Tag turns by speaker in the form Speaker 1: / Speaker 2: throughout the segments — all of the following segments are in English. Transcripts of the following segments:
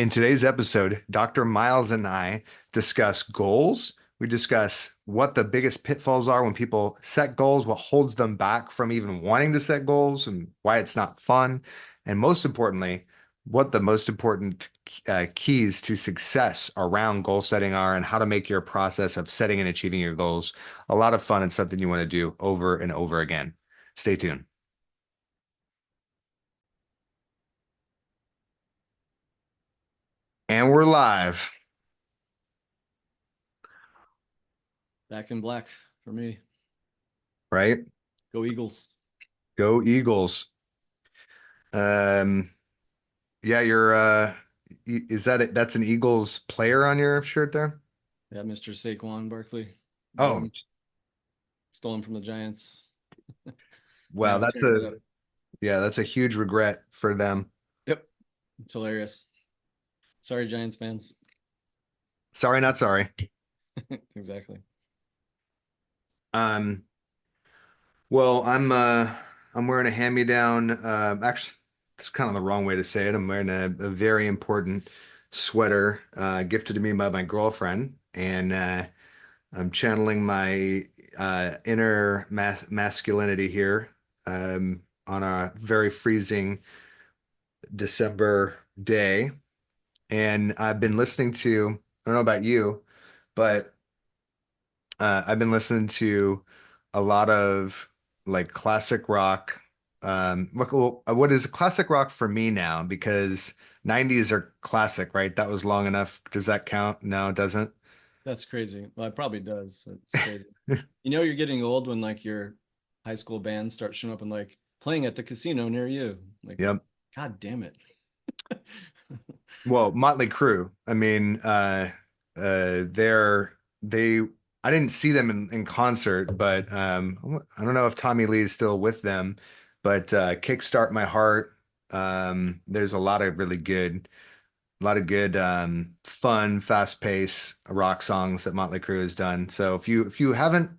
Speaker 1: In today's episode, Dr. Miles and I discuss goals. We discuss what the biggest pitfalls are when people set goals, what holds them back from even wanting to set goals, and why it's not fun. And most importantly, what the most important keys to success around goal setting are, and how to make your process of setting and achieving your goals a lot of fun and something you want to do over and over again. Stay tuned. And we're live,
Speaker 2: Back in black for me.
Speaker 1: right?
Speaker 2: Go Eagles.
Speaker 1: Go Eagles. Um, Yeah, you're is that it? That's an Eagles player on your shirt there?
Speaker 2: Yeah, Mr. Saquon Barkley. Got
Speaker 1: Oh,
Speaker 2: him. Stole him from the Giants.
Speaker 1: well,
Speaker 2: Now he's
Speaker 1: that's
Speaker 2: tearing it
Speaker 1: a
Speaker 2: up.
Speaker 1: yeah, that's a huge regret for them.
Speaker 2: Yep. It's hilarious. Sorry, Giants fans.
Speaker 1: Sorry, not sorry.
Speaker 2: Exactly.
Speaker 1: Um, well, I'm wearing a hand-me-down, actually that's kind of the wrong way to say it. I'm wearing a very important sweater gifted to me by my girlfriend, and I'm channeling my inner masculinity here on a very freezing December day. And I've been listening to, I don't know about you, but I've been listening to a lot of like classic rock. What is classic rock for me now? Because 90s are classic, right? That was long enough. Does that count? No, it doesn't.
Speaker 2: That's crazy. Well, it probably does. It's crazy. You know you're getting old when like your high school bands start showing up and like playing at the casino near you. Like,
Speaker 1: Yep.
Speaker 2: God damn it.
Speaker 1: Well, Motley Crue. I mean, they're they. I didn't see them in concert, but I don't know if Tommy Lee is still with them. But Kickstart My Heart. There's a lot of good, fun, fast-paced rock songs that Motley Crue has done. So if you haven't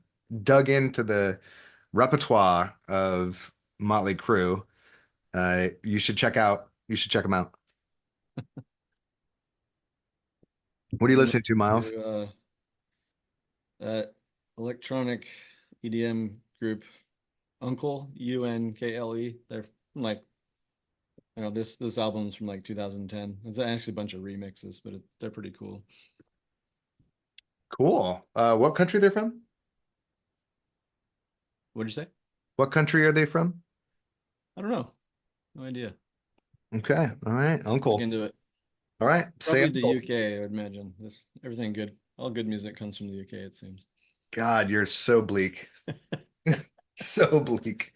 Speaker 1: dug into the repertoire of Motley Crue, you should check them out. What are you
Speaker 2: Been
Speaker 1: listening to,
Speaker 2: listening
Speaker 1: Miles?
Speaker 2: to that electronic EDM group UNKLE, UNKLE. They're from like this album's from like 2010. It's actually a bunch of remixes, but they're pretty cool.
Speaker 1: Cool. What country they're from?
Speaker 2: What'd you say?
Speaker 1: What country are they from?
Speaker 2: I don't know. No idea.
Speaker 1: Okay. All right.
Speaker 2: Look
Speaker 1: Uncle.
Speaker 2: into it.
Speaker 1: All right. Say
Speaker 2: Probably the
Speaker 1: uncle.
Speaker 2: UK, I would imagine. This everything good. All good music comes from the UK, it seems.
Speaker 1: God, you're so bleak. So bleak.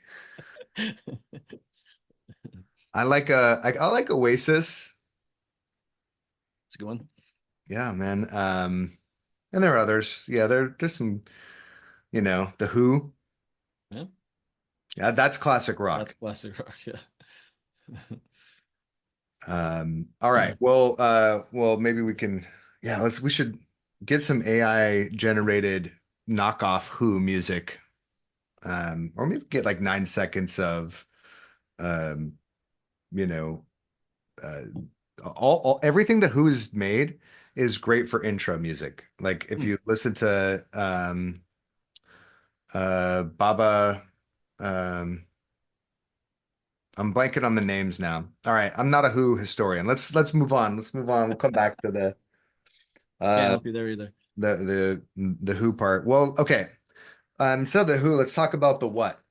Speaker 2: It's
Speaker 1: I like Oasis.
Speaker 2: a good one.
Speaker 1: Yeah, man. And there are others. Yeah, there's some, The Who.
Speaker 2: Yeah,
Speaker 1: Yeah, that's classic
Speaker 2: that's
Speaker 1: rock.
Speaker 2: classic rock. Yeah.
Speaker 1: All right. Well, maybe we should get some AI generated knockoff Who music. Or maybe get like 9 seconds of um, you know, uh, everything the Who's made is great for intro music. Like if
Speaker 2: Hmm.
Speaker 1: you listen to Baba, um, I'm blanking on the names now. All right, I'm not a Who historian. Let's move on. Let's move on. We'll come back to
Speaker 2: Can't
Speaker 1: uh
Speaker 2: help you there either.
Speaker 1: the Who part. Well, okay. So the Who, let's talk about the what.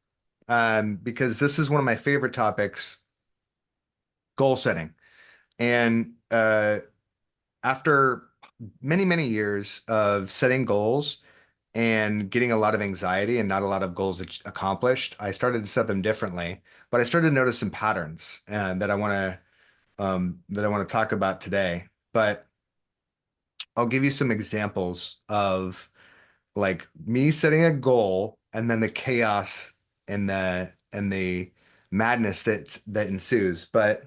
Speaker 1: Because this is one of my favorite topics, goal setting. And after many, many years of setting goals and getting a lot of anxiety and not a lot of goals accomplished, I started to set them differently. But I started to notice some patterns that I want to talk about today. But I'll give you some examples of like me setting a goal and then the chaos and the madness that ensues. But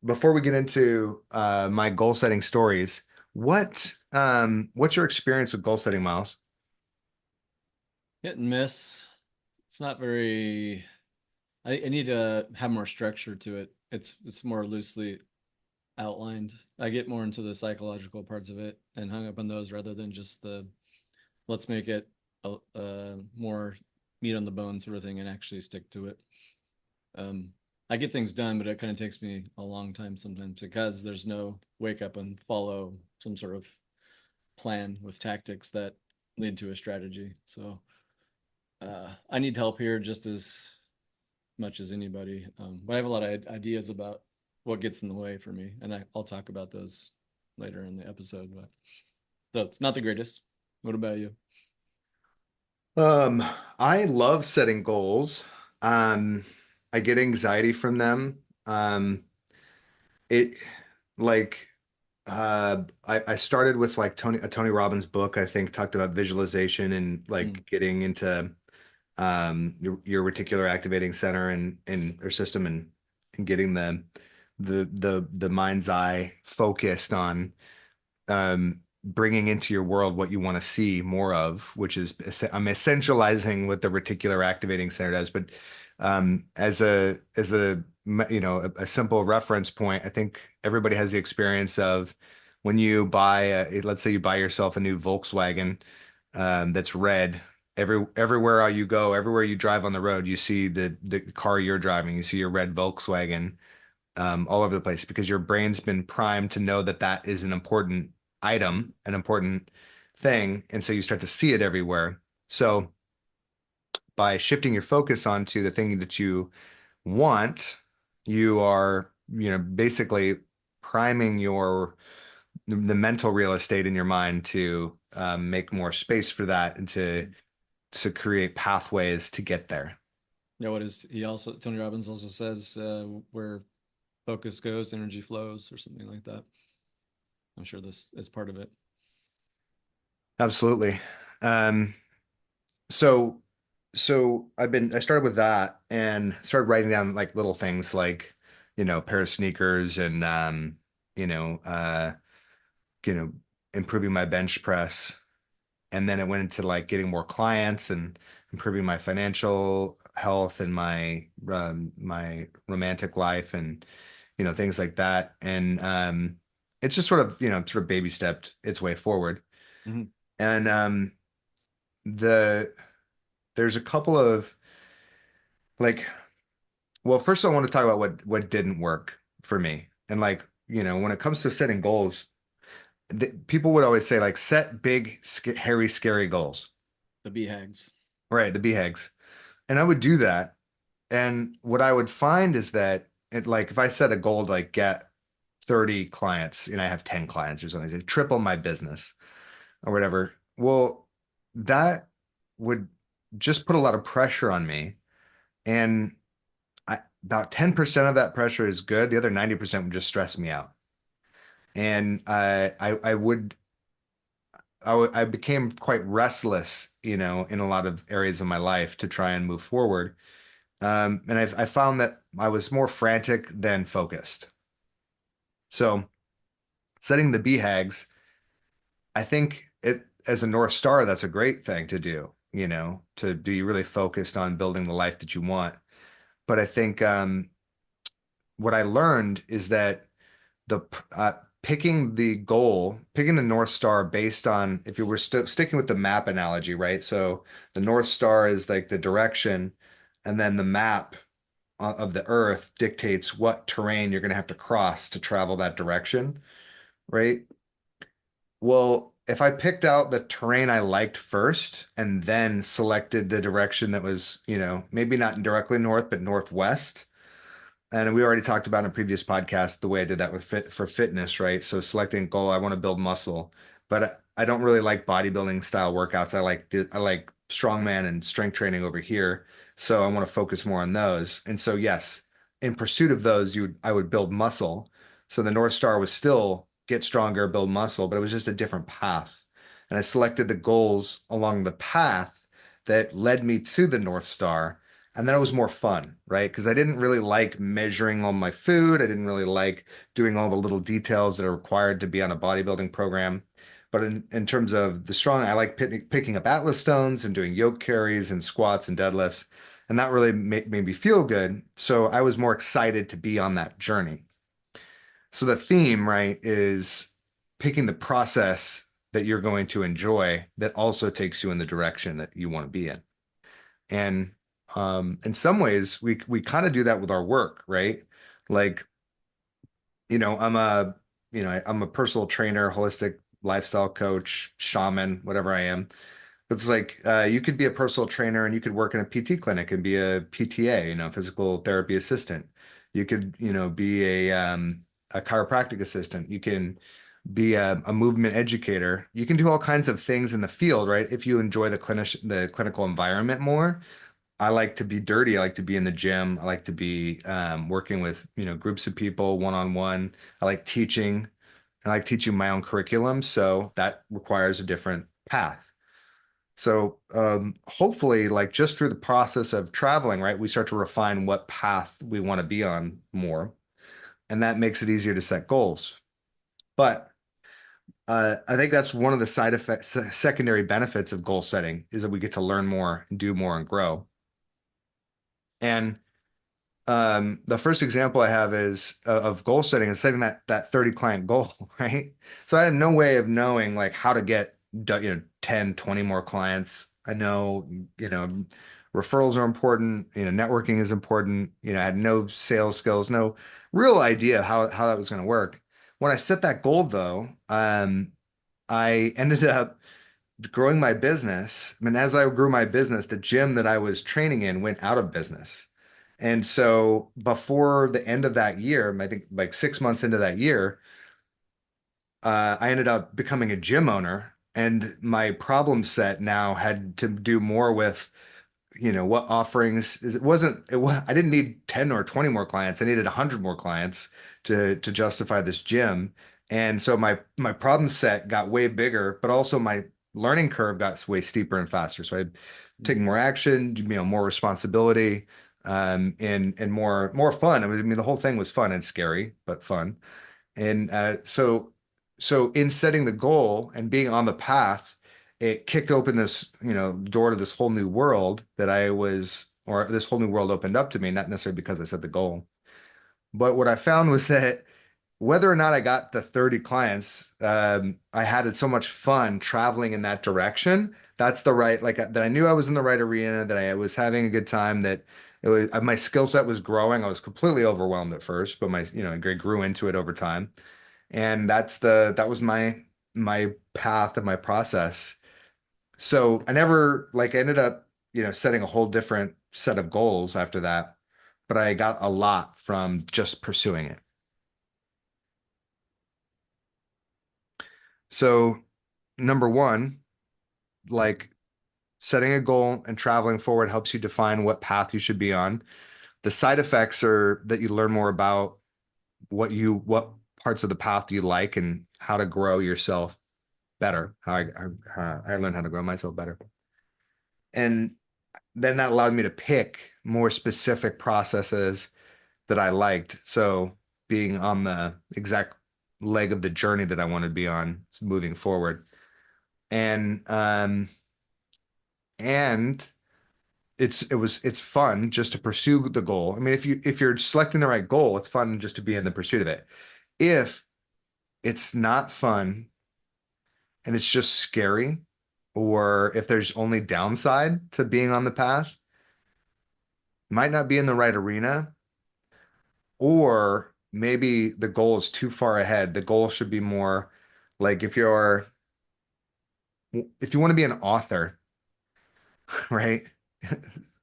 Speaker 1: before we get into my goal setting stories, what's your experience with goal setting, Miles?
Speaker 2: Hit and miss. It's not very I need to have more structure to it. It's more loosely. outlined. I get more into the psychological parts of it and hung up on those rather than just the let's make it more meat on the bone sort of thing and actually stick to it. Um, I get things done, but it kind of takes me a long time sometimes because there's no wake up and follow some sort of plan with tactics that lead to a strategy. So I need help here just as much as anybody. But I have a lot of ideas about what gets in the way for me, and I'll talk about those later in the episode. But so it's not the greatest. What about you?
Speaker 1: Um, I love setting goals. Um, I get anxiety from them. It like I started with like Tony Robbins book, I think talked about visualization and
Speaker 2: Mm,
Speaker 1: like getting into your reticular activating center and or system and getting the mind's eye focused on bringing into your world what you want to see more of, which is I'm essentializing what the reticular activating center does. But as a a simple reference point, I think everybody has the experience of when you let's say you buy yourself a new Volkswagen that's red. Everywhere you go, everywhere you drive on the road, you see the car you're driving. You see your red Volkswagen all over the place because your brain's been primed to know that that is an important item, an important thing. And so you start to see it everywhere. So by shifting your focus onto the thing that you want, you are, basically priming the mental real estate in your mind to make more space for that and to create pathways to get there.
Speaker 2: yeah, what is he also Tony Robbins also says where focus goes, energy flows, or something like that. I'm sure this is part of it.
Speaker 1: Absolutely. Um, So, so I started with that and started writing down like little things like, pair of sneakers and, you know, uh, you know, improving my bench press. And then it went into like getting more clients and improving my financial health and my romantic life and, things like that. And, it's just sort of baby stepped its way forward.
Speaker 2: Mhm.
Speaker 1: And, the, there's a couple of like well, first I want to talk about what didn't work for me. And like, when it comes to setting goals, people would always say like set big, hairy, scary goals.
Speaker 2: The BHAGs.
Speaker 1: Right, the BHAGs. And I would do that. And what I would find is that if I set a goal to like get 30 clients and I have 10 clients or something, to triple my business or whatever, well, that would just put a lot of pressure on me. And about 10% of that pressure is good. The other 90% would just stress me out. And I became quite restless, in a lot of areas of my life to try and move forward. And I found that I was more frantic than focused. So setting the BHAGs, I think it as a North Star, that's a great thing to do, to be really focused on building the life that you want. But I think what I learned is that the picking the goal, picking the North Star based on if you were sticking with the map analogy, right? So the North Star is like the direction, and then the map of the Earth dictates what terrain you're going to have to cross to travel that direction, right? Well, if I picked out the terrain I liked first and then selected the direction that was, maybe not directly north, but northwest, and we already talked about in a previous podcast the way I did that with fitness, right? So selecting a goal, I want to build muscle, but I don't really like bodybuilding style workouts. I like strongman and strength training over here. So I want to focus more on those. And so yes, in pursuit of those, I would build muscle. So the North Star was still get stronger, build muscle, but it was just a different path. And I selected the goals along the path that led me to the North Star, and then it was more fun, right? Because I didn't really like measuring all my food. I didn't really like doing all the little details that are required to be on a bodybuilding program. But in terms of the strong, I like picking up Atlas stones and doing yoke carries and squats and deadlifts. And that really made me feel good. So I was more excited to be on that journey. So the theme, right, is picking the process that you're going to enjoy that also takes you in the direction that you want to be in. And in some ways, we kind of do that with our work, right? Like, I'm I'm a personal trainer, holistic lifestyle coach, shaman, whatever I am. It's like you could be a personal trainer and you could work in a PT clinic and be a PTA, physical therapy assistant. You could, be a chiropractic assistant. You can be a movement educator. You can do all kinds of things in the field, right? If you enjoy the clinical environment more. I like to be dirty. I like to be in the gym. I like to be working with, groups of people one-on-one. I like teaching. I like teaching my own curriculum. So that requires a different path. So hopefully, like just through the process of traveling, right, we start to refine what path we want to be on more. And that makes it easier to set goals. But I think that's one of the side effects, secondary benefits of goal setting is that we get to learn more, and do more, and grow. And the first example I have is of goal setting and setting that 30 client goal, right? So I had no way of knowing like how to get 10, 20 more clients. I know, referrals are important, networking is important. I had no sales skills, no real idea how that was going to work. When I set that goal though, I ended up growing my business. I mean, as I grew my business, the gym that I was training in went out of business. And so before the end of that year, I think like 6 months into that year, I ended up becoming a gym owner. And my problem set now had to do more with what offerings I didn't need 10 or 20 more clients. I needed 100 more clients to justify this gym. And so my problem set got way bigger, but also my learning curve got way steeper and faster. So I taking more action, more responsibility, and more fun. I mean, the whole thing was fun and scary, but fun. And so in setting the goal and being on the path, it kicked open this, door to this whole new world or this whole new world opened up to me, not necessarily because I set the goal. But what I found was that whether or not I got the 30 clients, I had so much fun traveling in that direction. That's the right, like that I knew I was in the right arena, that I was having a good time, that my skill set was growing. I was completely overwhelmed at first, but I grew into it over time. And that was my path and my process. So I ended up, setting a whole different set of goals after that, but I got a lot from just pursuing it. So number one, like setting a goal and traveling forward helps you define what path you should be on. The side effects are that you learn more about what parts of the path do you like and how to grow yourself better. I learned how to grow myself better. And then that allowed me to pick more specific processes that I liked. So being on the exact leg of the journey that I want to be on moving forward. And it's fun just to pursue the goal. I mean, if you're selecting the right goal, it's fun just to be in the pursuit of it. If it's not fun and it's just scary, or if there's only downside to being on the path, might not be in the right arena, or maybe the goal is too far ahead. The goal should be more like if you want to be an author, right?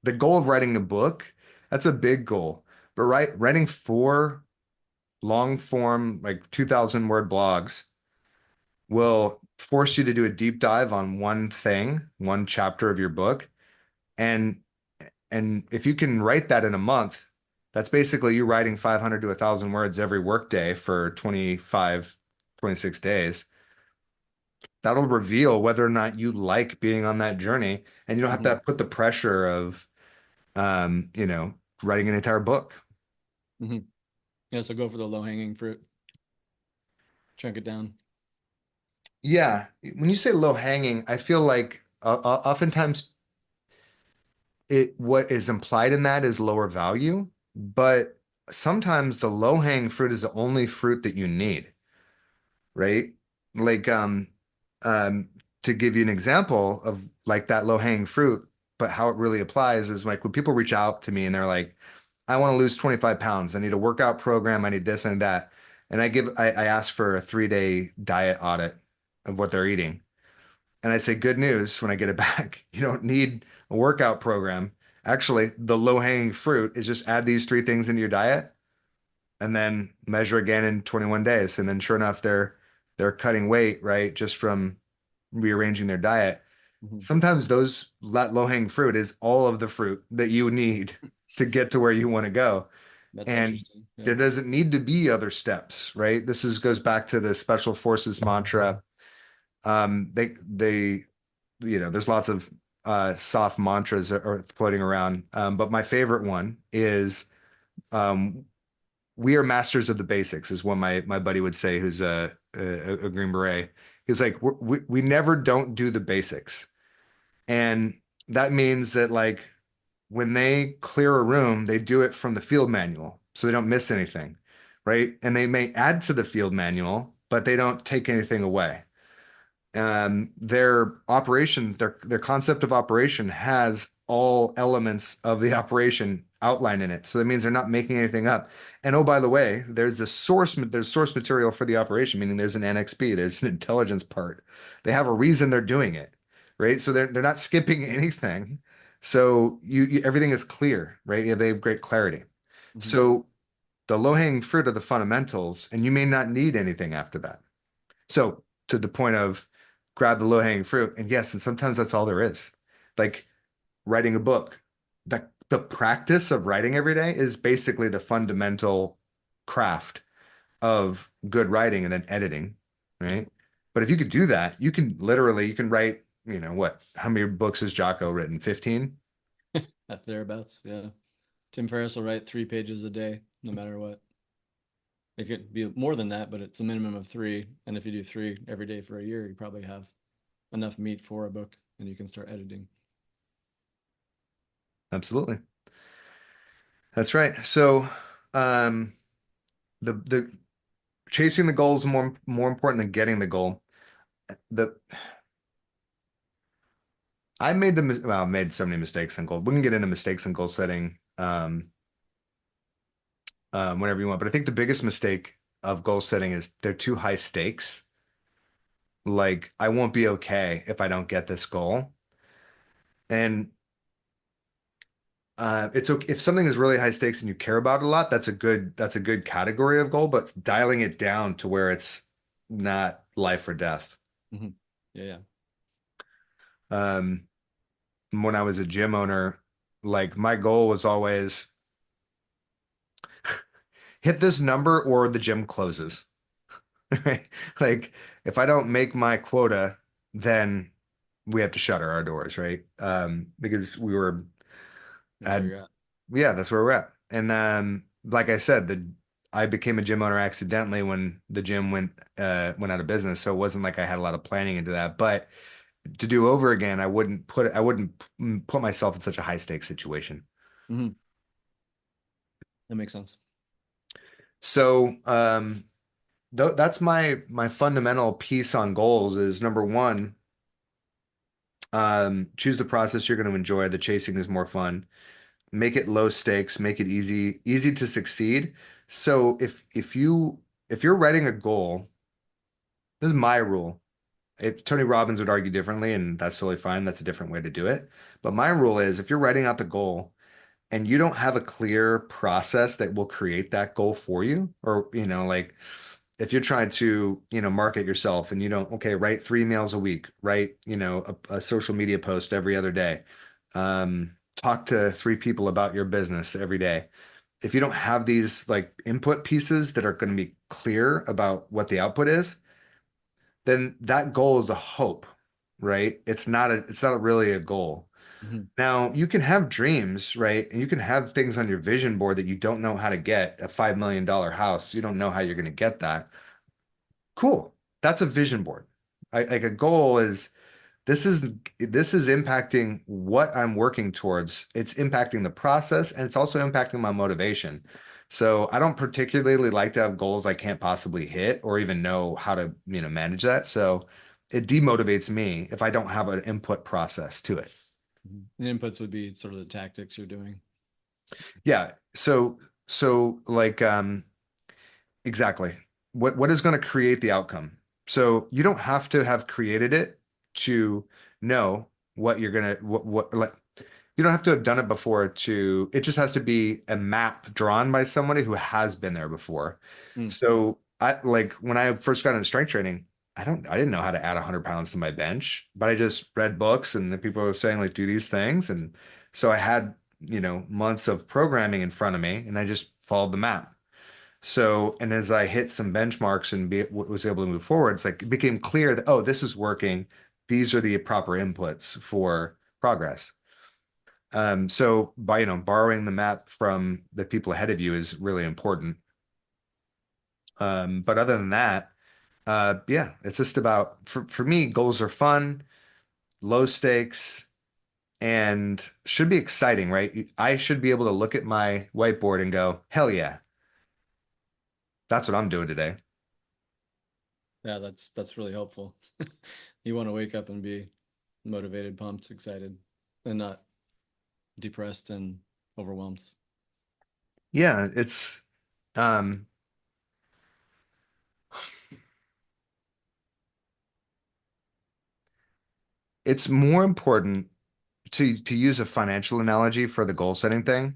Speaker 1: The goal of writing a book, that's a big goal. But writing four long form, like 2,000 word blogs will force you to do a deep dive on one thing, one chapter of your book. And and if you can write that in a month, that's basically you writing 500 to 1,000 words every workday for 25, 26 days. That'll reveal whether or not you like being on that journey, and you don't have
Speaker 2: Hmm.
Speaker 1: to put the pressure of, writing an entire book.
Speaker 2: Hmm. Yeah, so go for the low hanging fruit, chunk it down.
Speaker 1: Yeah, when you say low hanging, I feel like oftentimes what is implied in that is lower value, but sometimes the low-hanging fruit is the only fruit that you need, right? Like um to give you an example of like that low-hanging fruit, but how it really applies is like when people reach out to me and they're like, I want to lose 25 pounds. I need a workout program. I need this and that. And I ask for a 3-day diet audit of what they're eating. And I say, good news when I get it back. You don't need a workout program. Actually, the low-hanging fruit is just add these three things into your diet and then measure again in 21 days. And then sure enough, they're cutting weight, right? Just from rearranging their diet.
Speaker 2: Mhm.
Speaker 1: Sometimes those low-hanging fruit is all of the fruit that you need to get to where you want to go.
Speaker 2: That's
Speaker 1: And
Speaker 2: interesting. Yeah.
Speaker 1: there doesn't need to be other steps, right? This is goes back to the special forces mantra. They there's lots of soft mantras that are floating around. But my favorite one is um, "We are masters of the basics," is what my buddy would say, who's a Green Beret. He's like, we never don't do the basics, and that means that like when they clear a room, they do it from the field manual, so they don't miss anything, right? And they may add to the field manual, but they don't take anything away. Their operation, their concept of operation has all elements of the operation outlined in it. So that means they're not making anything up. And oh, by the way, there's source material for the operation, meaning there's an NXP, there's an intelligence part. They have a reason they're doing it, right? So they're not skipping anything. So everything is clear, right? Yeah, they have great clarity.
Speaker 2: Mhm.
Speaker 1: So the low-hanging fruit are the fundamentals, and you may not need anything after that. So to the point of grab the low-hanging fruit, and yes, and sometimes that's all there is. Like writing a book. The practice of writing every day is basically the fundamental craft of good writing and then editing,
Speaker 2: Yeah.
Speaker 1: right? But if you could do that, you can write, what, how many books has Jocko written? 15?
Speaker 2: At thereabouts. Yeah. Tim Ferriss will write 3 pages a day, no matter what. It could be more than that, but it's a minimum of three. And if you do three every day for a year, you probably have enough meat for a book and you can start editing.
Speaker 1: Absolutely. That's right. So, um, the chasing the goal is more important than getting the goal. The I made I made so many mistakes in goal. We can get into mistakes in goal setting whenever you want. But I think the biggest mistake of goal setting is they're too high stakes. Like I won't be okay if I don't get this goal. And it's okay if something is really high stakes and you care about it a lot, that's a good category of goal, but dialing it down to where it's not life or death.
Speaker 2: Hmm. Yeah, yeah.
Speaker 1: Um, when I was a gym owner, like my goal was always hit this number or the gym closes. Right? Like if I don't make my quota, then we have to shutter our doors, right? Because we were
Speaker 2: That's where
Speaker 1: at
Speaker 2: you're at.
Speaker 1: yeah, that's where we're at. And like I said, the I became a gym owner accidentally when the gym went out of business. So it wasn't like I had a lot of planning into that. But to do over again, I wouldn't put myself in such a high stakes situation.
Speaker 2: Hmm. That makes sense.
Speaker 1: So that's my fundamental piece on goals is number one, choose the process you're going to enjoy. The chasing is more fun. Make it low stakes, make it easy to succeed. So if you're writing a goal, this is my rule. If Tony Robbins would argue differently, and that's totally fine, that's a different way to do it. But my rule is if you're writing out the goal and you don't have a clear process that will create that goal for you, or like if you're trying to, market yourself and you don't, okay, write 3 emails a week, write, a social media post every other day, talk to 3 people about your business every day. If you don't have these like input pieces that are going to be clear about what the output is, then that goal is a hope, right? It's not really a goal.
Speaker 2: Hmm.
Speaker 1: Now, you can have dreams, right? And you can have things on your vision board that you don't know how to get, a $5 million house. You don't know how you're going to get that. Cool. That's a vision board. Like a goal is this is impacting what I'm working towards. It's impacting the process and it's also impacting my motivation. So I don't particularly like to have goals I can't possibly hit or even know how to, manage that. So it demotivates me if I don't have an input process to it.
Speaker 2: Mhm. And inputs would be sort of the tactics you're doing.
Speaker 1: Yeah. So like exactly. What is going to create the outcome? So you don't have to have created it to know what you're gonna what like you don't have to have done it before to it just has to be a map drawn by somebody who has been there before.
Speaker 2: Mm.
Speaker 1: So I like when I first got into strength training, I didn't know how to add 100 pounds to my bench, but I just read books and the people were saying like do these things. And so I had, months of programming in front of me and I just followed the map. So, and as I hit some benchmarks and was able to move forward, it's like it became clear that, oh, this is working. These are the proper inputs for progress. So by, borrowing the map from the people ahead of you is really important. But other than that, yeah, it's just about, for me, goals are fun, low stakes, and should be exciting, right? I should be able to look at my whiteboard and go, hell yeah, that's what I'm doing today.
Speaker 2: Yeah, that's really helpful. You want to wake up and be motivated, pumped, excited, and not depressed and overwhelmed.
Speaker 1: Yeah, um, it's more important to use a financial analogy for the goal setting thing.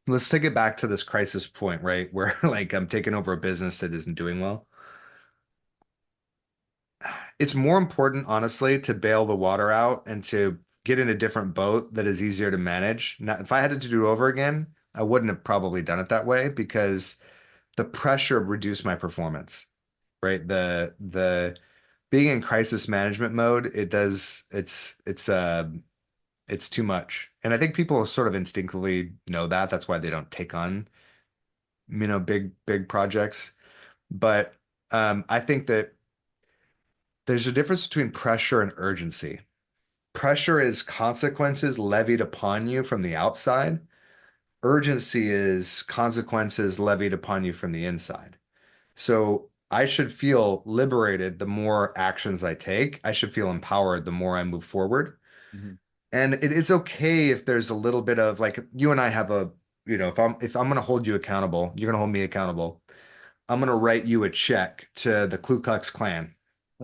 Speaker 1: Let's take it back to this crisis point, right? Where like I'm taking over a business that isn't doing well. It's more important, honestly, to bail the water out and to get in a different boat that is easier to manage. Now, if I had to do it over again, I wouldn't have probably done it that way because the pressure reduced my performance, right? The being in crisis management mode, it's too much. And I think people sort of instinctively know that. That's why they don't take on, big projects. But I think that there's a difference between pressure and urgency. Pressure is consequences levied upon you from the outside. Urgency is consequences levied upon you from the inside. So I should feel liberated the more actions I take. I should feel empowered the more I move forward.
Speaker 2: Mhm.
Speaker 1: And it is okay if there's a little bit of like you and I have if I'm going to hold you accountable, you're going to hold me accountable. I'm going to write you a check to the Ku Klux Klan.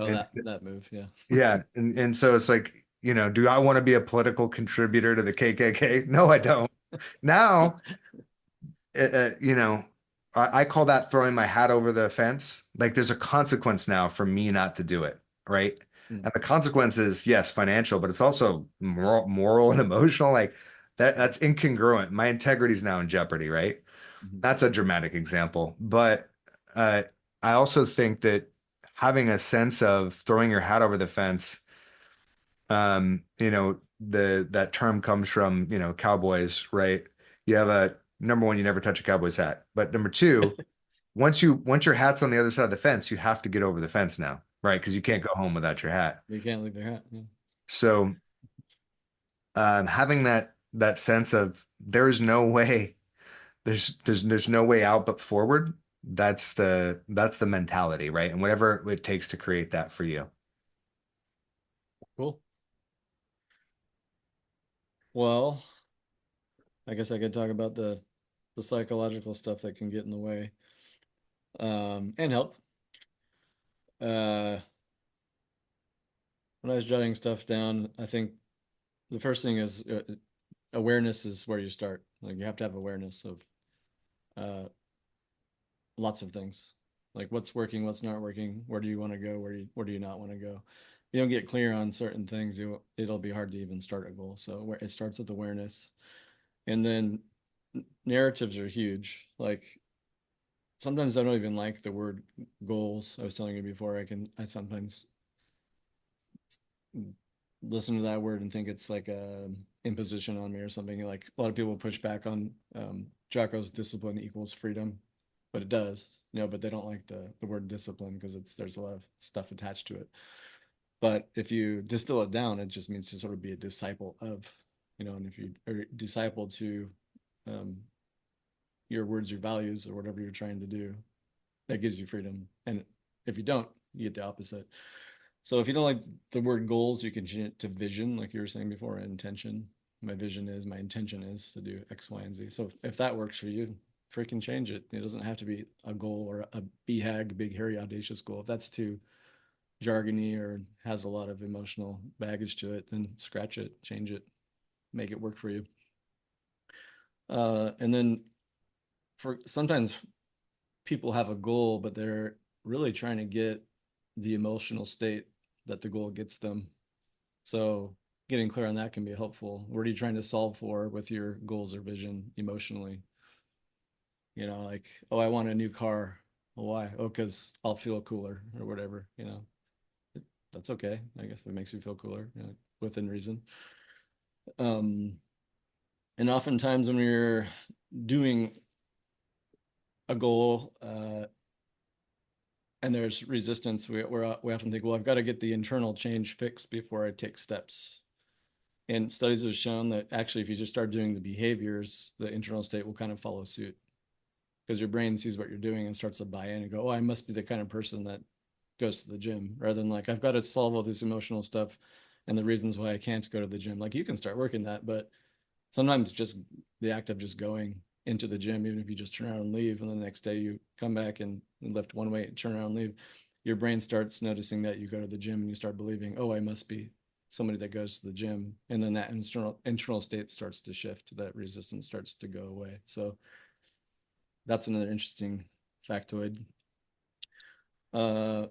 Speaker 2: Oh,
Speaker 1: And
Speaker 2: that move, yeah.
Speaker 1: yeah, and so it's like, do I want to be a political contributor to the KKK? No, I don't. Now, you know, I call that throwing my hat over the fence. Like there's a consequence now for me not to do it, right?
Speaker 2: Mm.
Speaker 1: And the consequence is, yes, financial, but it's also moral and emotional. Like that's incongruent. My integrity is now in jeopardy, right?
Speaker 2: Mhm.
Speaker 1: That's a dramatic example. But uh, I also think that having a sense of throwing your hat over the fence, the that term comes from, cowboys, right? You have a number one, you never touch a cowboy's hat. But number two, once your hat's on the other side of the fence, you have to get over the fence now, right? Because you can't go home without your hat.
Speaker 2: You can't leave their hat. Yeah.
Speaker 1: So having that sense of there's no way, there's no way out but forward. That's the mentality, right? And whatever it takes to create that for you.
Speaker 2: Cool. Well, I guess I could talk about the psychological stuff that can get in the way, and help. Uh, when I was jotting stuff down, I think the first thing is awareness is where you start. Like you have to have awareness of uh, lots of things, like what's working, what's not working, where do you want to go, where do you not want to go. If you don't get clear on certain things, it'll be hard to even start a goal. So where it starts with awareness, and then narratives are huge. Like sometimes I don't even like the word goals. I was telling you before, I sometimes listen to that word and think it's like a imposition on me or something. Like a lot of people push back on Jocko's discipline equals freedom, but it does, but they don't like the word discipline because there's a lot of stuff attached to it. But if you distill it down, it just means to sort of be a disciple of, and if you are disciple to um, your words, your values, or whatever you're trying to do. That gives you freedom. And if you don't, you get the opposite. So if you don't like the word goals, you can change it to vision, like you were saying before, intention. My vision is, my intention is to do X, Y, and Z. So if that works for you, freaking change it. It doesn't have to be a goal or a BHAG, big, hairy, audacious goal. If that's too jargony or has a lot of emotional baggage to it, then scratch it, change it, make it work for you. And then for sometimes people have a goal, but they're really trying to get the emotional state that the goal gets them. So getting clear on that can be helpful. What are you trying to solve for with your goals or vision emotionally? You know, like, oh, I want a new car. Well, why? Oh, because I'll feel cooler or whatever, you know. That's okay. I guess if it makes you feel cooler, you know, within reason. Um, and oftentimes when you're doing a goal, and there's resistance, we often think, well, I've got to get the internal change fixed before I take steps. And studies have shown that actually, if you just start doing the behaviors, the internal state will kind of follow suit because your brain sees what you're doing and starts to buy in and go, oh, I must be the kind of person that goes to the gym, rather than like, I've got to solve all this emotional stuff and the reasons why I can't go to the gym. Like, you can start working that, but sometimes just the act of just going into the gym, even if you just turn around and leave, and the next day you come back and lift one weight, turn around and leave, your brain starts noticing that you go to the gym and you start believing, oh, I must be somebody that goes to the gym. And then that internal state starts to shift, that resistance starts to go away. So that's another interesting factoid. Uh,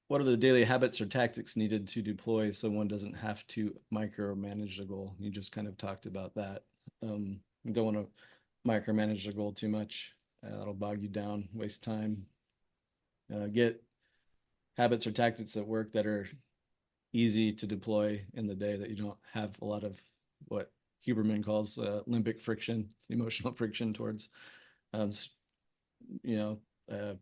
Speaker 2: what are the daily habits or tactics needed to deploy so one doesn't have to micromanage the goal? You just kind of talked about that. You don't want to micromanage the goal too much. That'll bog you down, waste time. Get habits or tactics that work, that are easy to deploy in the day, that you don't have a lot of what Huberman calls limbic friction, emotional friction towards. Um, you know, uh,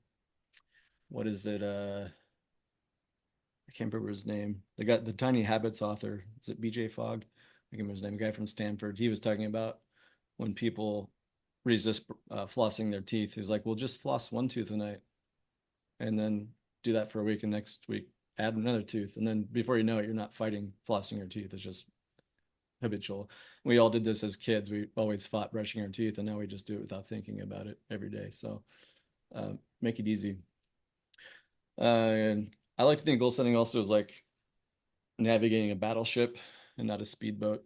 Speaker 2: what is it? I can't remember his name. The Tiny Habits author. Is it BJ Fogg? I can't remember his name. A guy from Stanford. He was talking about when people resist flossing their teeth. He's like, well, just floss one tooth a night, and then do that for a week, and next week add another tooth, and then before you know it, you're not fighting flossing your teeth. It's just habitual. We all did this as kids. We always fought brushing our teeth, and now we just do it without thinking about it every day. So make it easy. And I like to think goal setting also is like navigating a battleship and not a speedboat.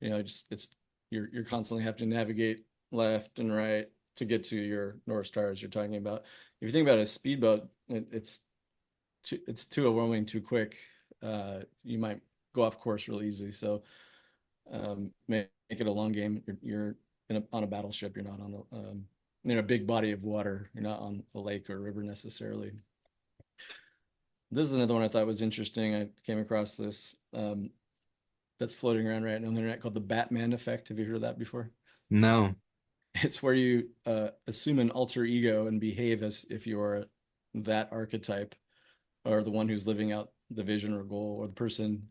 Speaker 2: You know, just it's you're constantly having to navigate left and right to get to your North Stars you're talking about. If you think about a speedboat, it's too overwhelming too quick. You might go off course real easy. So make it a long game. You're on a battleship. You're not on a big body of water. You're not on a lake or a river necessarily. This is another one I thought was interesting. I came across this that's floating around right now on the internet called the Batman effect. Have you heard of that before?
Speaker 1: No.
Speaker 2: It's where you assume an alter ego and behave as if you're that archetype, or the one who's living out the vision or goal, or the person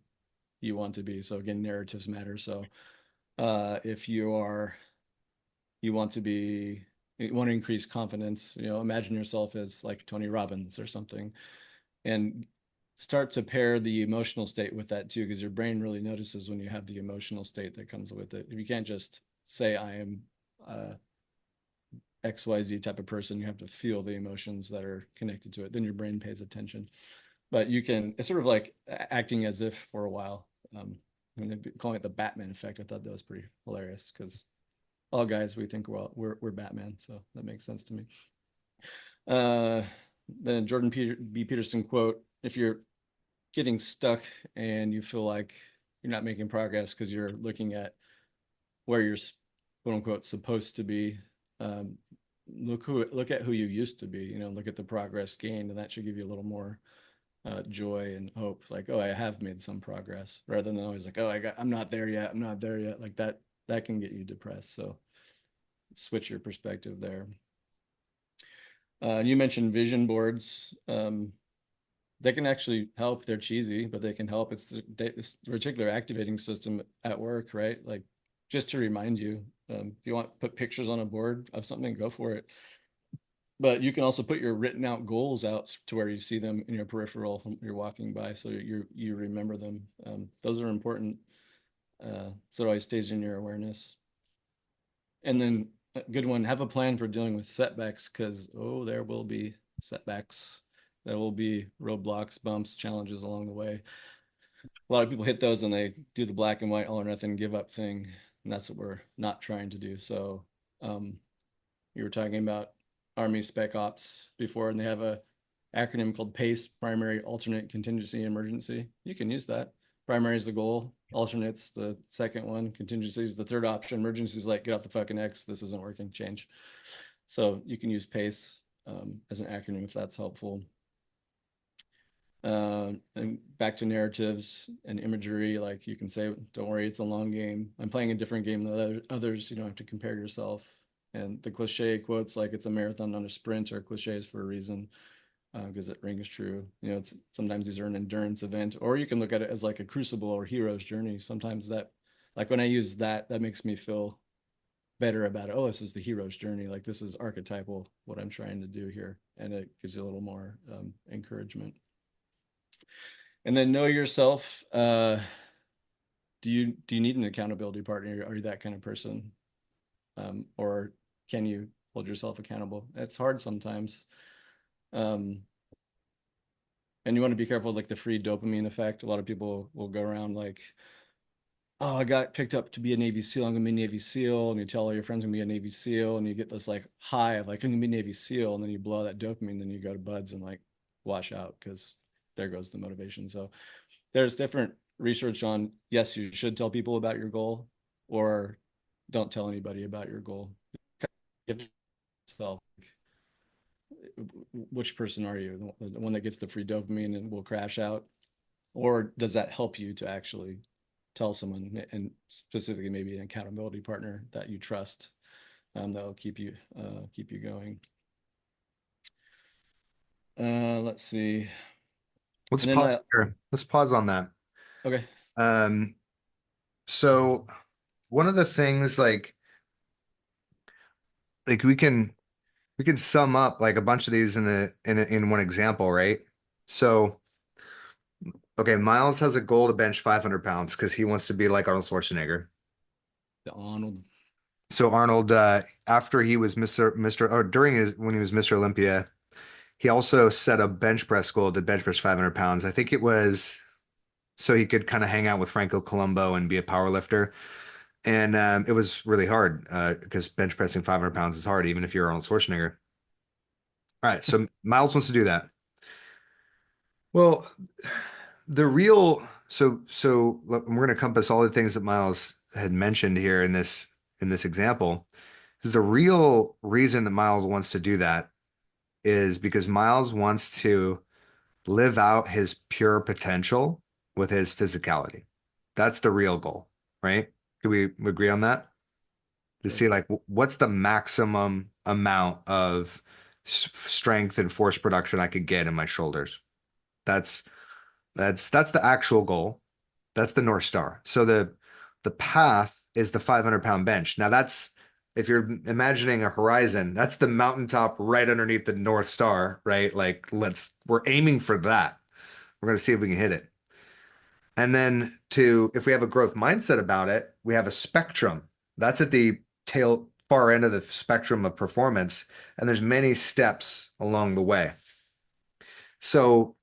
Speaker 2: you want to be. So again, narratives matter. So if you want to be you want to increase confidence, imagine yourself as like Tony Robbins or something, and start to pair the emotional state with that too, because your brain really notices when you have the emotional state that comes with it. If you can't just say I am XYZ type of person, you have to feel the emotions that are connected to it. Then your brain pays attention. But it's sort of like acting as if for a while. And calling it the Batman effect. I thought that was pretty hilarious because all guys, we think, well, we're Batman. So that makes sense to me. Uh, then Jordan B. Peterson quote: if you're getting stuck and you feel like you're not making progress because you're looking at where you're quote unquote supposed to be, um, look at who you used to be. Look at the progress gained, and that should give you a little more joy and hope. Like, oh, I have made some progress, rather than always like, oh, I'm not there yet. I'm not there yet. Like that can get you depressed. So switch your perspective there. And you mentioned vision boards. They can actually help. They're cheesy, but they can help. It's the particular activating system at work, right? Like just to remind you. If you want to put pictures on a board of something, go for it. But you can also put your written out goals out to where you see them in your peripheral when you're walking by, so you remember them. Those are important. So it always stays in your awareness. And then a good one, have a plan for dealing with setbacks, because oh, there will be setbacks. There will be roadblocks, bumps, challenges along the way. A lot of people hit those and they do the black and white all or nothing give up thing, and that's what we're not trying to do. So um, you were talking about Army Spec Ops before, and they have a acronym called PACE, Primary, Alternate, Contingency, Emergency. You can use that. Primary is the goal, alternates the second one, contingency is the third option, emergency is like get off the fucking X, this isn't working, change. So you can use PACE as an acronym if that's helpful. And back to narratives and imagery, like you can say, don't worry, it's a long game. I'm playing a different game than others. You don't have to compare yourself. And the cliche quotes like it's a marathon, not a sprint, are cliches for a reason, because it rings true. You know, it's sometimes these are an endurance event, or you can look at it as like a crucible or hero's journey. Sometimes that, like when I use that, that makes me feel better about it. Oh, this is the hero's journey. Like this is archetypal, what I'm trying to do here. And it gives you a little more encouragement. And then know yourself. Do you need an accountability partner? Are you that kind of person, or can you hold yourself accountable? It's hard sometimes, um, and you want to be careful, like the free dopamine effect. A lot of people will go around like, "Oh, I got picked up to be a Navy SEAL. I'm gonna be a Navy SEAL," and you tell all your friends I'm gonna be a Navy SEAL, and you get this like high of like I'm gonna be a Navy SEAL, and then you blow that dopamine, then you go to buds and like wash out because there goes the motivation. So there's different research on yes, you should tell people about your goal, or don't tell anybody about your goal. Yourself, which person are you? The one that gets the free dopamine and will crash out, or does that help you to actually tell someone, and specifically maybe an accountability partner that you trust, that will keep you going. Let's see,
Speaker 1: Let's
Speaker 2: and then
Speaker 1: pause here. Let's pause on that.
Speaker 2: okay,
Speaker 1: Um, so one of the things like we can sum up like a bunch of these in one example, right? So okay, Miles has a goal to bench 500 pounds because he wants to be like Arnold Schwarzenegger.
Speaker 2: the Arnold.
Speaker 1: So Arnold, after he was Mr. or during his when he was Mr. Olympia, he also set a bench press goal to bench press 500 pounds. I think it was so he could kind of hang out with Franco Columbu and be a power lifter. And it was really hard because bench pressing 500 pounds is hard, even if you're Arnold Schwarzenegger. All right, so Miles wants to do that. Well, the real look, we're going to compass all the things that Miles had mentioned here in this example. Is the real reason that Miles wants to do that is because Miles wants to live out his pure potential with his physicality. That's the real goal, right? Do we agree on that? To
Speaker 2: Sure.
Speaker 1: see like what's the maximum amount of strength and force production I could get in my shoulders. That's that's the actual goal. That's the North Star. So the path is the 500-pound bench. Now that's if you're imagining a horizon, that's the mountaintop right underneath the North Star, right? Like we're aiming for that. We're going to see if we can hit it. And then if we have a growth mindset about it, we have a spectrum. That's at the tail far end of the spectrum of performance, and there's many steps along the way. So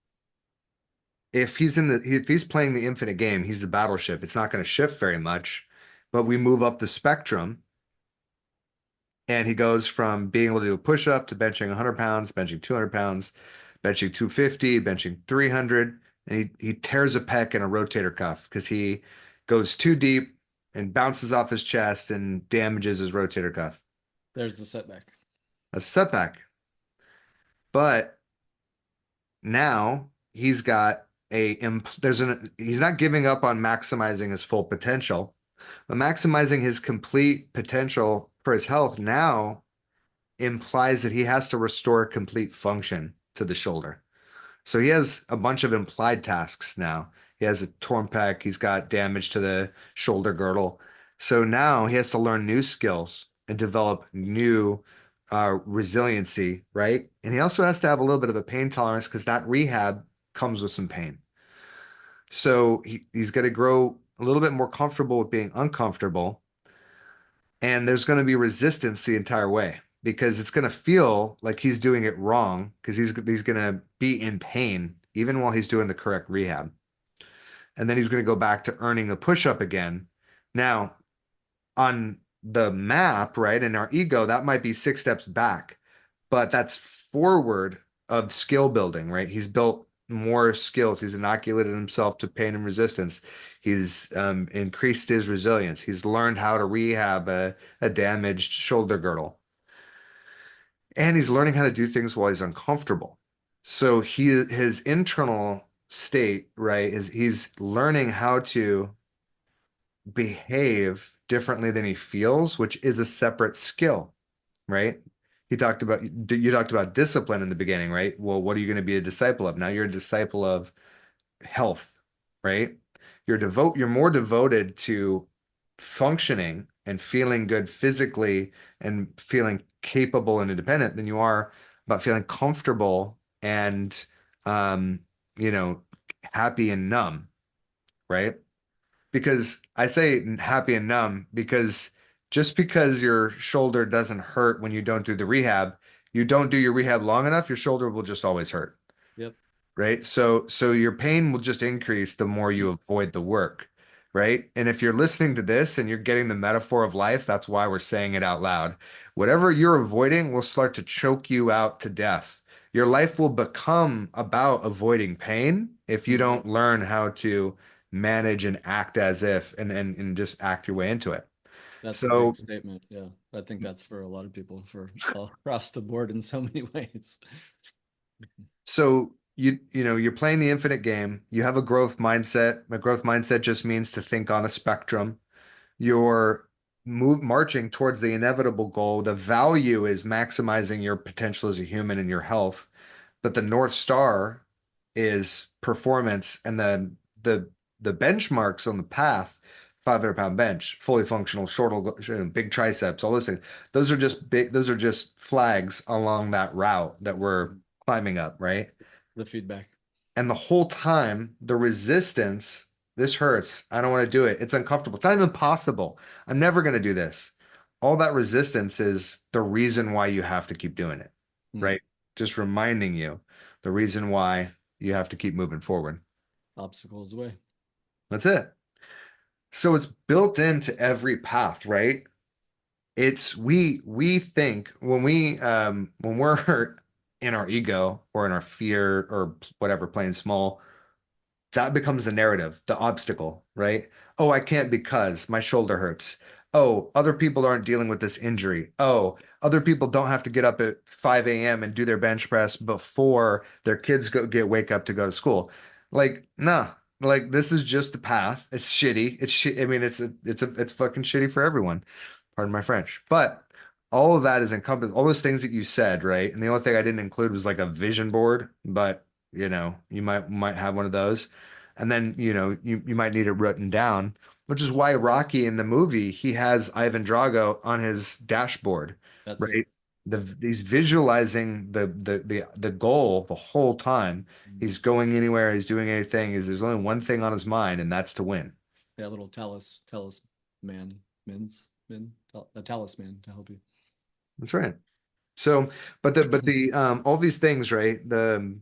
Speaker 1: if he's playing the infinite game, he's the battleship. It's not going to shift very much, but we move up the spectrum, and he goes from being able to do a push up to benching 100 pounds, benching 200 pounds, benching 250, benching 300, and he tears a pec and a rotator cuff because he goes too deep and bounces off his chest and damages his rotator cuff.
Speaker 2: There's the setback.
Speaker 1: A setback. But now he's got he's not giving up on maximizing his full potential, but maximizing his complete potential for his health now implies that he has to restore complete function to the shoulder. So he has a bunch of implied tasks now. He has a torn pec, he's got damage to the shoulder girdle. So now he has to learn new skills and develop new resiliency, right? And he also has to have a little bit of a pain tolerance because that rehab comes with some pain. So he's got to grow a little bit more comfortable with being uncomfortable. And there's going to be resistance the entire way because it's going to feel like he's doing it wrong because he's going to be in pain even while he's doing the correct rehab. And then he's going to go back to earning the push up again. Now, on the map, right, in our ego, that might be 6 steps back, but that's forward of skill building, right? He's built more skills. He's inoculated himself to pain and resistance. He's increased his resilience. He's learned how to rehab a damaged shoulder girdle. And he's learning how to do things while he's uncomfortable. So his internal state, right, is he's learning how to behave differently than he feels, which is a separate skill, right? You talked about discipline in the beginning, right? Well, what are you going to be a disciple of? Now you're a disciple of health, right? You're more devoted to functioning and feeling good physically and feeling capable and independent than you are about feeling comfortable and um, you know, happy and numb, right? Because I say happy and numb because just because your shoulder doesn't hurt when you don't do the rehab, you don't do your rehab long enough, your shoulder will just always hurt,
Speaker 2: Yep.
Speaker 1: right? So your pain will just increase the more you avoid the work, right? And if you're listening to this and you're getting the metaphor of life, that's why we're saying it out loud. Whatever you're avoiding will start to choke you out to death. Your life will become about avoiding pain if you
Speaker 2: Mhm.
Speaker 1: don't learn how to manage and act as if and just act your way into it.
Speaker 2: That's a
Speaker 1: So
Speaker 2: big statement. Yeah. I think that's for a lot of people for all across the board in so many ways.
Speaker 1: So you're playing the infinite game. You have a growth mindset. A growth mindset just means to think on a spectrum. You're marching towards the inevitable goal. The value is maximizing your potential as a human and your health, but the North Star is performance and the benchmarks on the path, 500-pound bench, fully functional, big triceps, all those things. Those are just flags along that route that we're climbing up, right?
Speaker 2: The feedback.
Speaker 1: And the whole time, the resistance, this hurts. I don't want to do it. It's uncomfortable. It's not even possible. I'm never going to do this. All that resistance is the reason why you have to keep doing it,
Speaker 2: Mm.
Speaker 1: right? Just reminding you the reason why you have to keep moving forward.
Speaker 2: Obstacles away.
Speaker 1: That's it. So it's built into every path, right? It's we think when we're in our ego or in our fear or whatever, playing small, that becomes the narrative, the obstacle, right? Oh, I can't because my shoulder hurts. Oh, other people aren't dealing with this injury. Oh, other people don't have to get up at 5 a.m. and do their bench press before their kids wake up to go to school. Like, nah, like this is just the path. It's shitty. I mean, it's fucking shitty for everyone. Pardon my French. But all of that is encompassed, all those things that you said, right? And the only thing I didn't include was like a vision board, but you might have one of those. And then, you might need it written down, which is why Rocky in the movie, he has Ivan Drago on his dashboard,
Speaker 2: That's it.
Speaker 1: right? He's visualizing the goal the whole time.
Speaker 2: Mm.
Speaker 1: He's going anywhere, he's doing anything, is there's only one thing on his mind, and that's to win.
Speaker 2: Yeah, little a talisman to help you.
Speaker 1: That's right. So, but all these things, right? The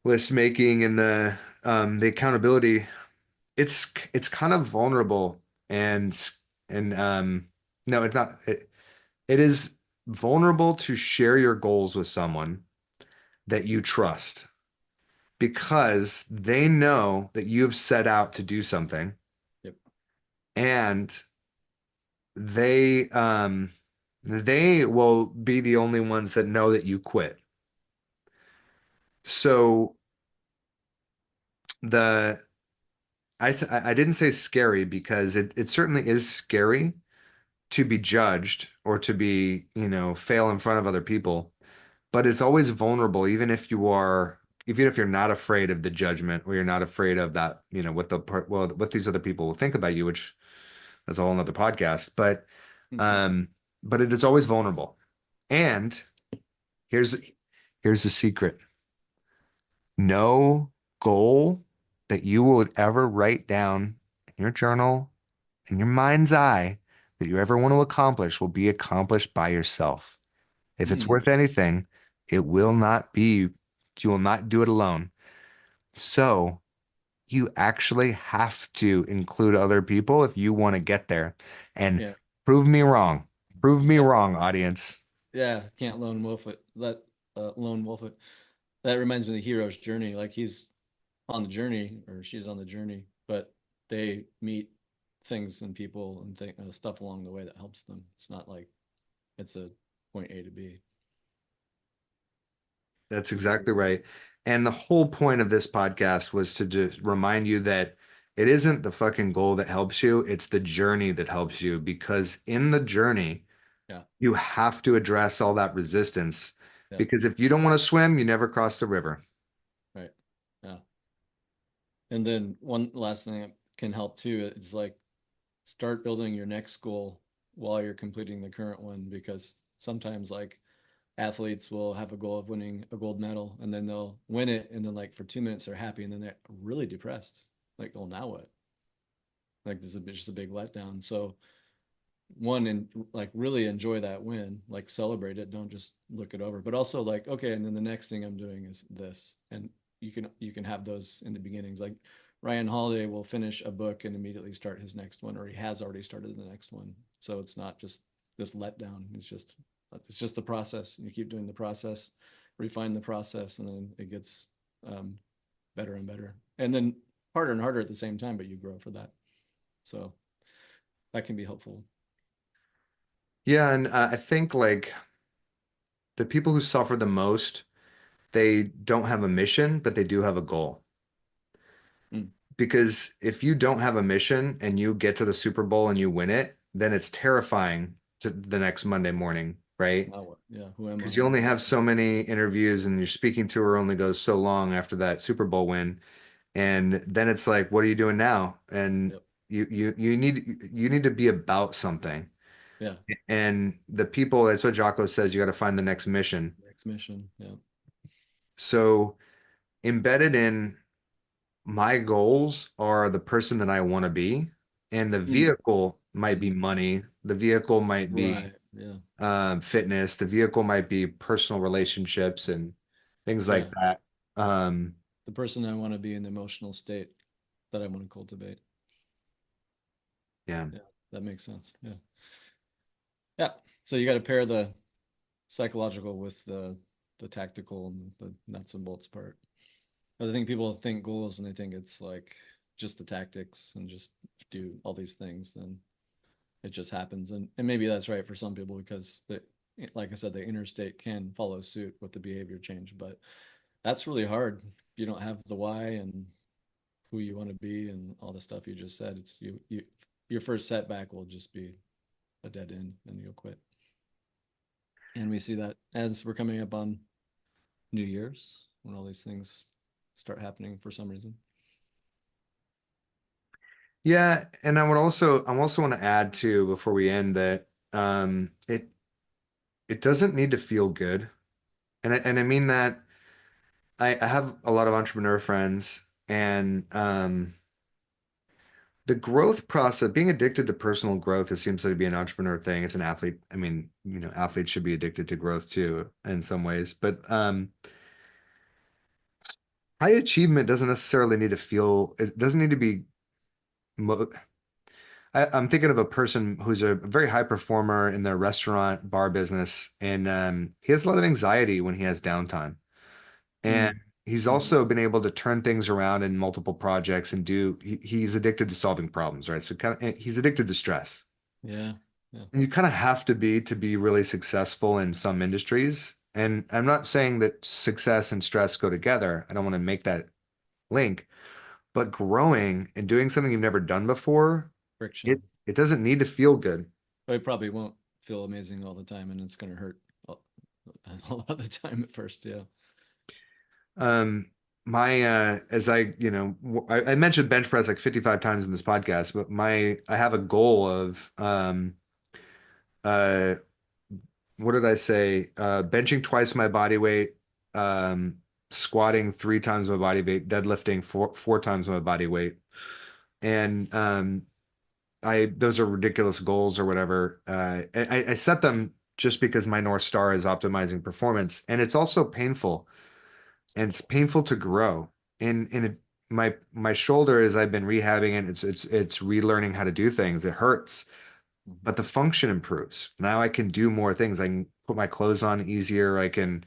Speaker 1: list making and the accountability, it's kind of vulnerable and no, it's not. It is vulnerable to share your goals with someone that you trust because they know that you have set out to do something
Speaker 2: Yep.
Speaker 1: and they will be the only ones that know that you quit. So the I didn't say scary because it certainly is scary to be judged or to be, fail in front of other people, but it's always vulnerable, even if you're not afraid of the judgment or you're not afraid of that, what these other people will think about you, which that's a whole nother podcast.
Speaker 2: Mhm.
Speaker 1: Um, but it is always vulnerable. And here's here's the secret. No goal that you will ever write down in your journal, in your mind's eye, that you ever want to accomplish will be accomplished by yourself. If it's
Speaker 2: Hmm.
Speaker 1: worth anything, it will not be, you will not do it alone. So you actually have to include other people if you want to get there. And
Speaker 2: Yeah.
Speaker 1: prove me wrong. Prove
Speaker 2: You
Speaker 1: me
Speaker 2: can't.
Speaker 1: wrong, audience.
Speaker 2: Yeah. Can't lone wolf it. Let lone wolf it. That reminds me of the hero's journey. Like he's on the journey or she's on the journey, but they meet things and people and stuff along the way that helps them. It's not like it's a point A to B.
Speaker 1: That's exactly right. And the whole point of this podcast was to just remind you that it isn't the fucking goal that helps you, it's the journey that helps you. Because in the journey,
Speaker 2: Yeah.
Speaker 1: you have to address all that resistance.
Speaker 2: Yeah.
Speaker 1: Because if you don't want to swim, you never cross the river.
Speaker 2: Right. Yeah. And then one last thing that can help too is like start building your next goal while you're completing the current one because sometimes like athletes will have a goal of winning a gold medal and then they'll win it and then like for 2 minutes they're happy and then they're really depressed. Like, well, now what? Like this is just a big letdown. So one and like really enjoy that win, like celebrate it, don't just look it over. But also like, okay, and then the next thing I'm doing is this. And you can have those in the beginnings. Like Ryan Holiday will finish a book and immediately start his next one, or he has already started the next one. So it's not just this letdown. It's just the process. You keep doing the process, refine the process, and then it gets um, better and better. And then harder and harder at the same time, but you grow for that. So that can be helpful.
Speaker 1: Yeah, and I think like the people who suffer the most, they don't have a mission, but they do have a goal.
Speaker 2: Mm.
Speaker 1: Because if you don't have a mission and you get to the Super Bowl and you win it, then it's terrifying to the next Monday morning, right?
Speaker 2: Now what? Yeah, who am
Speaker 1: Because
Speaker 2: I?
Speaker 1: you only have so many interviews and your speaking tour only goes so long after that Super Bowl win. And then it's like, what are you doing now? And
Speaker 2: Yep.
Speaker 1: you need to be about something.
Speaker 2: Yeah.
Speaker 1: And the people, that's what Jocko says, you got to find the next mission.
Speaker 2: Next mission. Yeah.
Speaker 1: So embedded in my goals are the person that I want to be, and the
Speaker 2: Mm.
Speaker 1: vehicle might be
Speaker 2: Mm.
Speaker 1: money, the vehicle might be
Speaker 2: Right. Yeah.
Speaker 1: fitness, the vehicle might be personal relationships and things like
Speaker 2: Yeah.
Speaker 1: that. Um,
Speaker 2: The person I want to be in the emotional state that I want to cultivate.
Speaker 1: yeah.
Speaker 2: Yeah. That makes sense. Yeah. Yeah. So you got to pair the psychological with the tactical and the nuts and bolts part. I think people think goals and they think it's like just the tactics and just do all these things. Then it just happens. And maybe that's right for some people because like I said, the interstate can follow suit with the behavior change, but that's really hard. If you don't have the why and who you want to be and all the stuff you just said, it's your first setback will just be a dead end and you'll quit. And we see that as we're coming up on New Year's when all these things start happening for some reason.
Speaker 1: Yeah, and I also want to add too before we end that it doesn't need to feel good. And I mean that I have a lot of entrepreneur friends and the growth process, being addicted to personal growth, it seems to be an entrepreneur thing. It's an athlete. I mean, athletes should be addicted to growth too in some ways, but high achievement doesn't necessarily need to feel, it doesn't need to be mo I'm thinking of a person who's a very high performer in the restaurant bar business, and he has a lot of anxiety when he has downtime. And
Speaker 2: Mm,
Speaker 1: he's
Speaker 2: mm,
Speaker 1: also been able to turn things around in multiple projects and he's addicted to solving problems, right? So he's addicted to stress.
Speaker 2: yeah, yeah,
Speaker 1: And you kind of have to be really successful in some industries. And I'm not saying that success and stress go together. I don't want to make that link, but growing and doing something you've never done before, it
Speaker 2: friction.
Speaker 1: it doesn't need to feel good.
Speaker 2: But it probably won't feel amazing all the time, and it's going to hurt a lot of the time at first. Yeah.
Speaker 1: Um, my as I I mentioned bench press like 55 times in this podcast, but my I have a goal of uh what did I say? Benching twice my body weight, um squatting three times my body weight, deadlifting four times my body weight. And I those are ridiculous goals or whatever. I set them just because my North Star is optimizing performance, and it's also painful, and it's painful to grow. In my shoulder, as I've been rehabbing it, it's relearning how to do things. It hurts,
Speaker 2: Mhm.
Speaker 1: but the function improves. Now I can do more things. I can put my clothes on easier. I can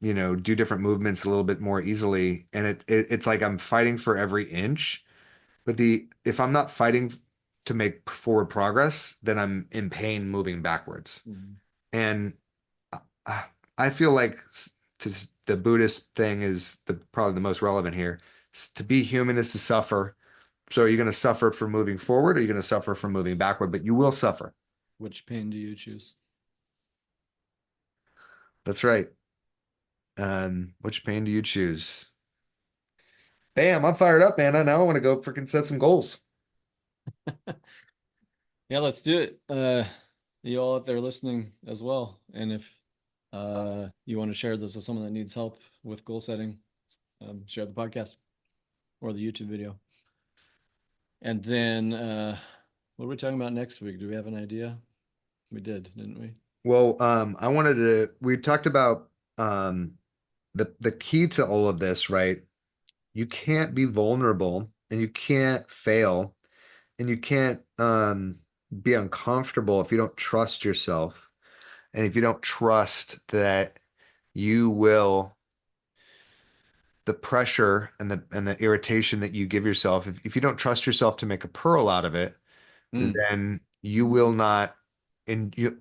Speaker 1: do different movements a little bit more easily, and it's like I'm fighting for every inch. But the if I'm not fighting to make forward progress, then I'm in pain moving backwards.
Speaker 2: Mhm.
Speaker 1: And uh, I feel like the Buddhist thing is probably the most relevant here. To be human is to suffer. So are you going to suffer from moving forward, or are you going to suffer from moving backward? But you will suffer.
Speaker 2: Which pain do you choose?
Speaker 1: That's right. Which pain do you choose? Bam, I'm fired up, man. I now want to go freaking set some goals.
Speaker 2: Yeah, let's do it. You all out there listening as well. And if you want to share this with someone that needs help with goal setting, share the podcast or the YouTube video. And then what are we talking about next week? Do we have an idea? We did, didn't we?
Speaker 1: Well, we talked about um the key to all of this, right? You can't be vulnerable and you can't fail and you can't be uncomfortable if you don't trust yourself and if you don't trust that you will the pressure and the irritation that you give yourself if you don't trust yourself to make a pearl out of it,
Speaker 2: Mm,
Speaker 1: then you will not and you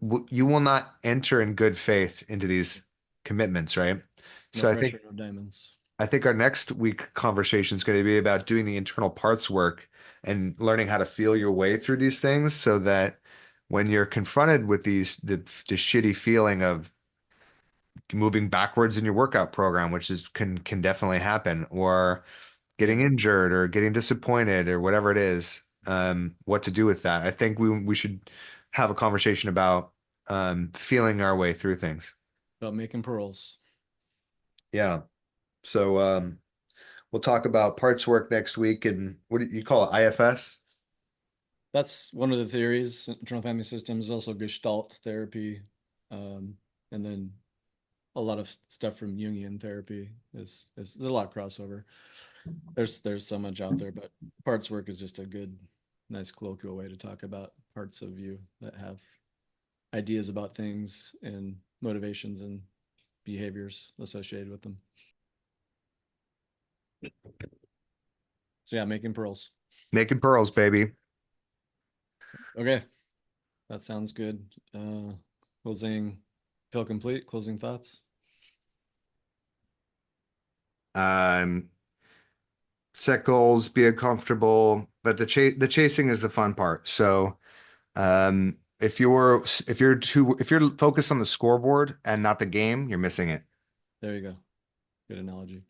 Speaker 1: will not enter in good faith into these commitments, right?
Speaker 2: no
Speaker 1: So
Speaker 2: pressure, no diamonds.
Speaker 1: I think our next week conversation is going to be about doing the internal parts work and learning how to feel your way through these things so that when you're confronted with the shitty feeling of moving backwards in your workout program, which is can definitely happen, or
Speaker 2: Yeah,
Speaker 1: getting injured or getting disappointed or whatever it is, what to do with that. I think we should have a conversation about feeling our way through things.
Speaker 2: about making pearls.
Speaker 1: Yeah. So we'll talk about parts work next week and what do you call it? IFS?
Speaker 2: That's one of the theories. Internal family systems, also Gestalt therapy, and then a lot of stuff from Jungian therapy is there's a lot of crossover. There's so much out there, but parts work is just a good, nice colloquial way to talk about parts of you that have ideas about things and motivations and behaviors associated with them. So yeah, making pearls.
Speaker 1: Making pearls, baby.
Speaker 2: Okay, that sounds good. Closing, feel complete. Closing thoughts.
Speaker 1: Um, Set goals, be uncomfortable, but the chasing is the fun part. So if you're focused on the scoreboard and not the game, you're missing it.
Speaker 2: There you go. Good analogy.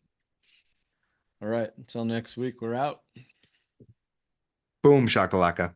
Speaker 2: All right. Until next week, we're out.
Speaker 1: Boom, shakalaka.